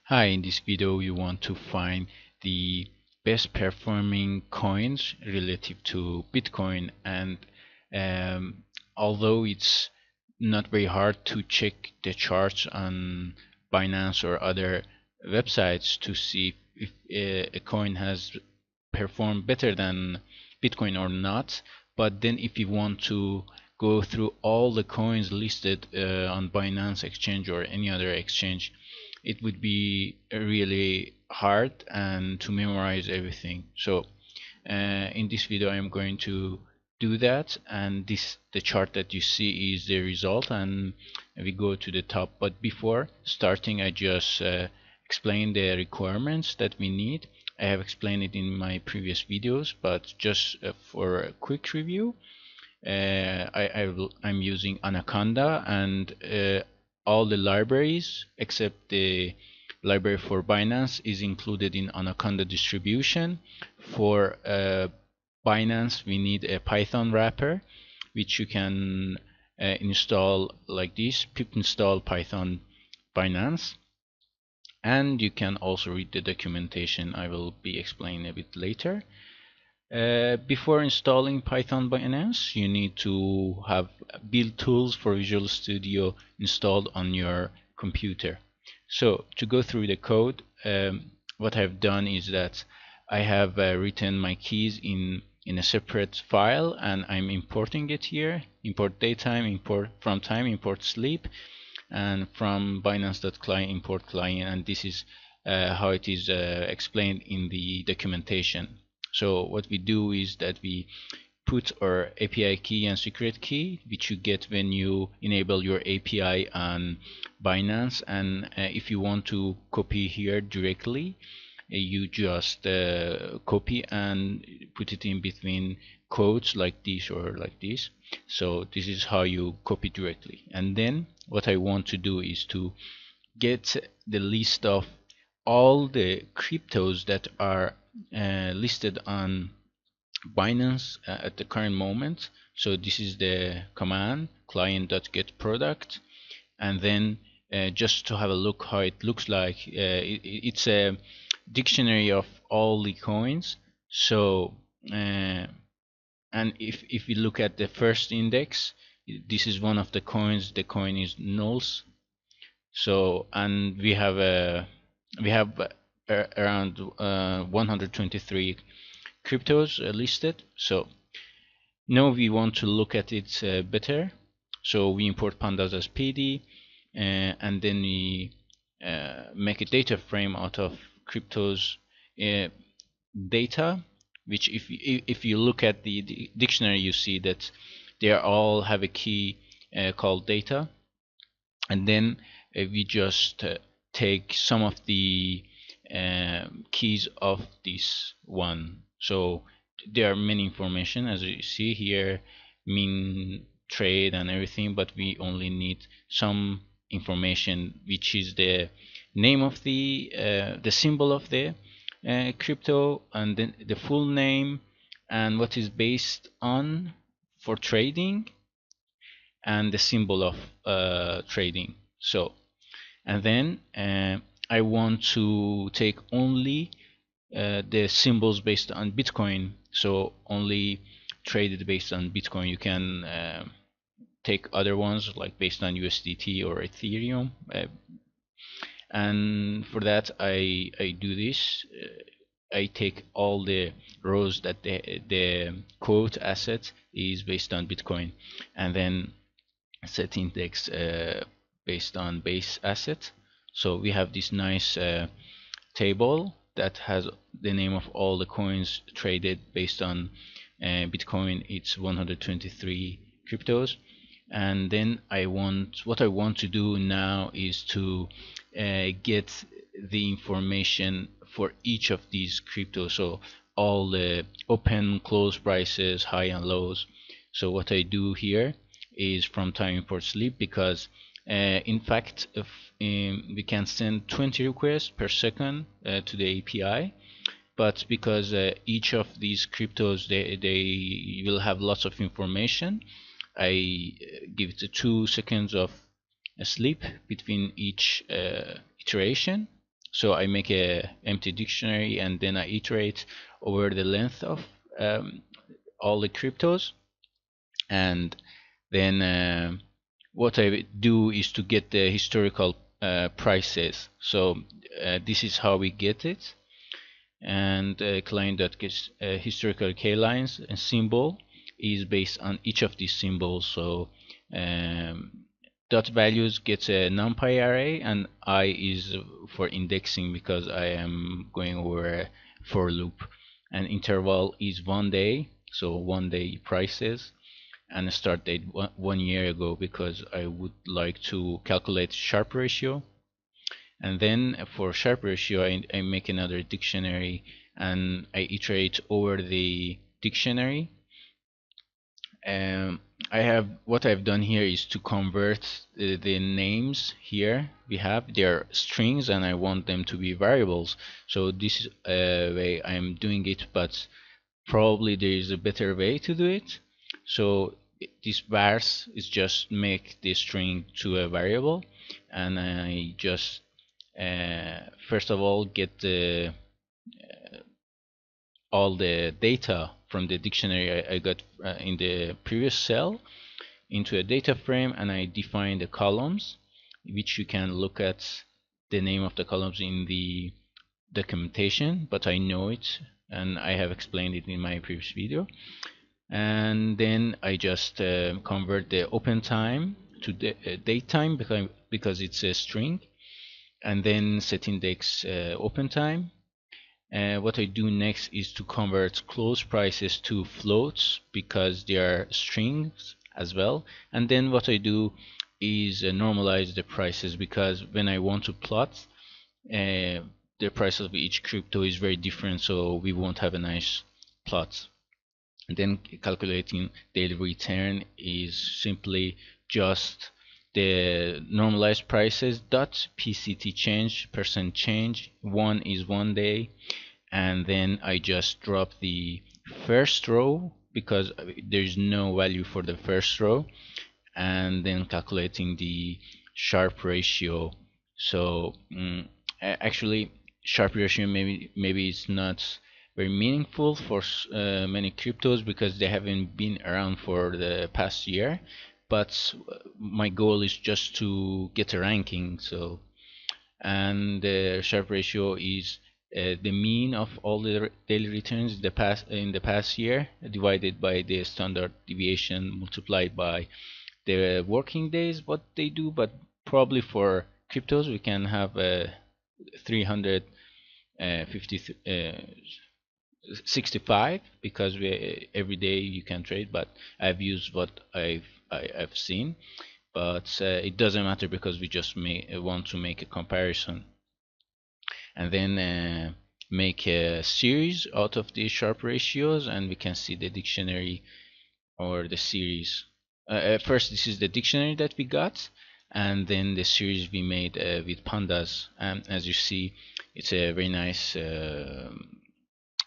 Hi, in this video you want to find the best performing coins relative to Bitcoin, and um, although it's not very hard to check the charts on Binance or other websites to see if a coin has performed better than Bitcoin or not, but then if you want to go through all the coins listed on Binance exchange or any other exchange, it would be really hard and to memorize everything. So in this video I'm going to do that, and the chart that you see is the result, and we go to the top. But before starting, I just explain the requirements that we need. I have explained it in my previous videos, but just for a quick review, I'm using Anaconda, and all the libraries except the library for Binance is included in Anaconda distribution. For Binance, we need a Python wrapper, which you can install like this: pip install Python Binance. And you can also read the documentation. I will be explaining a bit later. Before installing Python Binance, you need to have build tools for Visual Studio installed on your computer. So to go through the code, what I've done is that I have written my keys in a separate file, and I'm importing it here. Import daytime, import from time, import sleep, and from Binance.client import client, and this is how it is explained in the documentation. So what we do is that we put our API key and secret key, which you get when you enable your API on Binance, and if you want to copy here directly, you just copy and put it in between quotes like this or like this. So this is how you copy directly. And then what I want to do is to get the list of all the cryptos that are listed on Binance at the current moment. So this is the command client.getProduct, and then just to have a look how it looks like, it's a dictionary of all the coins. So and if we look at the first index, this is one of the coins. The coin is nulls. So, and we have around 123 cryptos listed. So now we want to look at it better. So we import pandas as PD, and then we make a data frame out of cryptos data, which if you look at the dictionary, you see that they all have a key called data, and then we just take some of the keys of this one. So there are many information, as you see here, mean, trade, and everything, but we only need some information, which is the name of the symbol of the crypto, and then the full name, and what is based on for trading, and the symbol of trading. So, and then I want to take only the symbols based on Bitcoin, so only traded based on Bitcoin. You can take other ones like based on USDT or Ethereum, and for that I do this. I take all the rows that the quote asset is based on Bitcoin, and then set index based on base asset. So we have this nice table that has the name of all the coins traded based on Bitcoin. It's 123 cryptos. And then what I want to do now is to get the information for each of these cryptos, so all the open, close prices, high and lows. So what I do here is from time import sleep, because in fact if we can send 20 requests per second to the API, but because each of these cryptos they will have lots of information, I give it 2 seconds of sleep between each iteration. So I make a empty dictionary and then I iterate over the length of all the cryptos, and then what I do is to get the historical prices. So this is how we get it, and client that gets historical k lines and symbol is based on each of these symbols. So um, dot values gets a numpy array, and I is for indexing because I am going over a for loop, and interval is 1 day, so 1 day prices, and a start date 1 year ago because I would like to calculate sharpe ratio. And then for sharpe ratio I make another dictionary and I iterate over the dictionary. I have what I've done here is to convert the names here we have, they're strings and I want them to be variables. So this is a way I'm doing it, but probably there is a better way to do it. So this vars is just make the string to a variable, and I just first of all get the all the data from the dictionary I got in the previous cell into a data frame, and I define the columns, which you can look at the name of the columns in the documentation, but I know it and I have explained it in my previous video. And then I just convert the open time to the date time because it's a string, and then set index open time. What I do next is to convert close prices to floats because they are strings as well. And then what I do is normalize the prices, because when I want to plot the price of each crypto is very different, so we won't have a nice plot. And then calculating daily return is simply just the normalized prices dot pct change percent change. 1 is 1 day, and then I just drop the first row because there's no value for the first row, and then calculating the sharpe ratio. So actually sharpe ratio maybe it's not very meaningful for many cryptos because they haven't been around for the past year, but my goal is just to get a ranking. So, and the sharpe ratio is the mean of all the daily returns in the past year divided by the standard deviation multiplied by the working days what they do. But probably for cryptos we can have 365 because every day you can trade, but I've used what I've seen. But it doesn't matter because we just want to make a comparison, and then make a series out of these sharpe ratios, and we can see the dictionary or the series. First, this is the dictionary that we got, and then the series we made with pandas. As you see, it's a very nice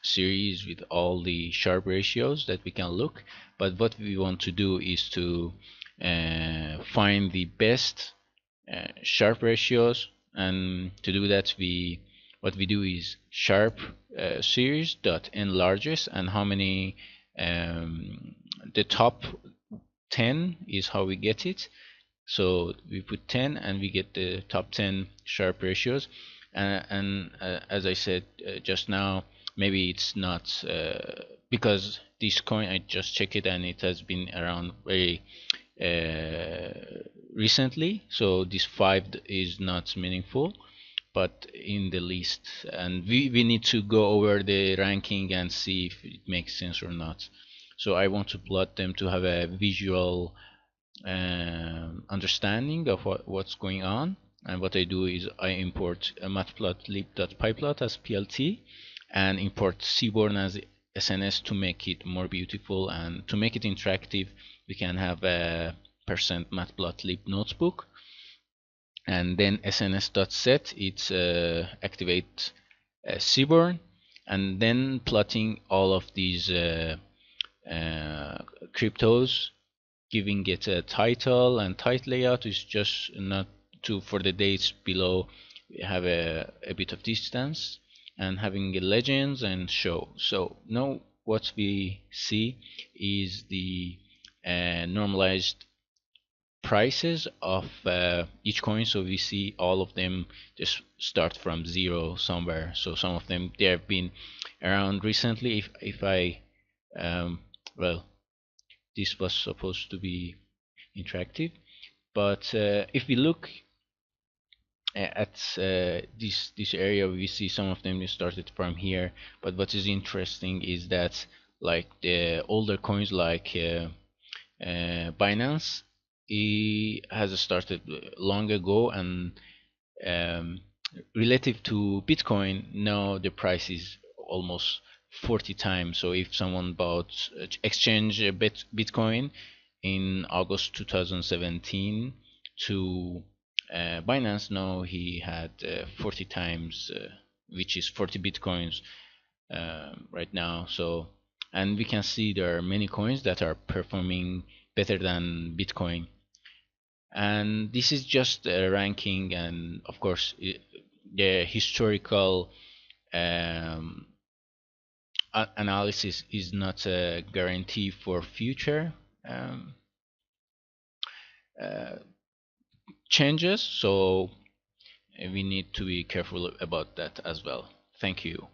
series with all the sharpe ratios that we can look. But what we want to do is to find the best sharpe ratios, and to do that what we do is sharpe series dot n largest, and how many the top 10 is how we get it. So we put 10 and we get the top 10 sharpe ratios. And as I said just now, maybe it's not because this coin I just checked it and it has been around very recently, so this 5 is not meaningful, but in the list, and we need to go over the ranking and see if it makes sense or not. So I want to plot them to have a visual understanding of what's going on. And what I do is I import a matplotlib.pyplot as plt and import seaborn as SNS to make it more beautiful, and to make it interactive we can have a %matplotlib notebook, and then sns.set it's activate seaborn, and then plotting all of these cryptos, giving it a title, and title layout is just not to for the dates below we have a bit of distance, and having a legends and show. So now what we see is the normalized prices of each coin. So we see all of them just start from zero somewhere. So some of them, they have been around recently. If I well, this was supposed to be interactive, but if we look at this area, we see some of them started from here. But what is interesting is that like the older coins like Binance, he has started long ago, and um, relative to Bitcoin, now the price is almost 40 times. So if someone bought exchange Bitcoin in August 2017 to Binance, now he had 40 times, which is 40 Bitcoins right now. So, and we can see there are many coins that are performing better than Bitcoin. And this is just a ranking, and of course the historical um, analysis is not a guarantee for future um, uh, changes, so we need to be careful about that as well. Thank you.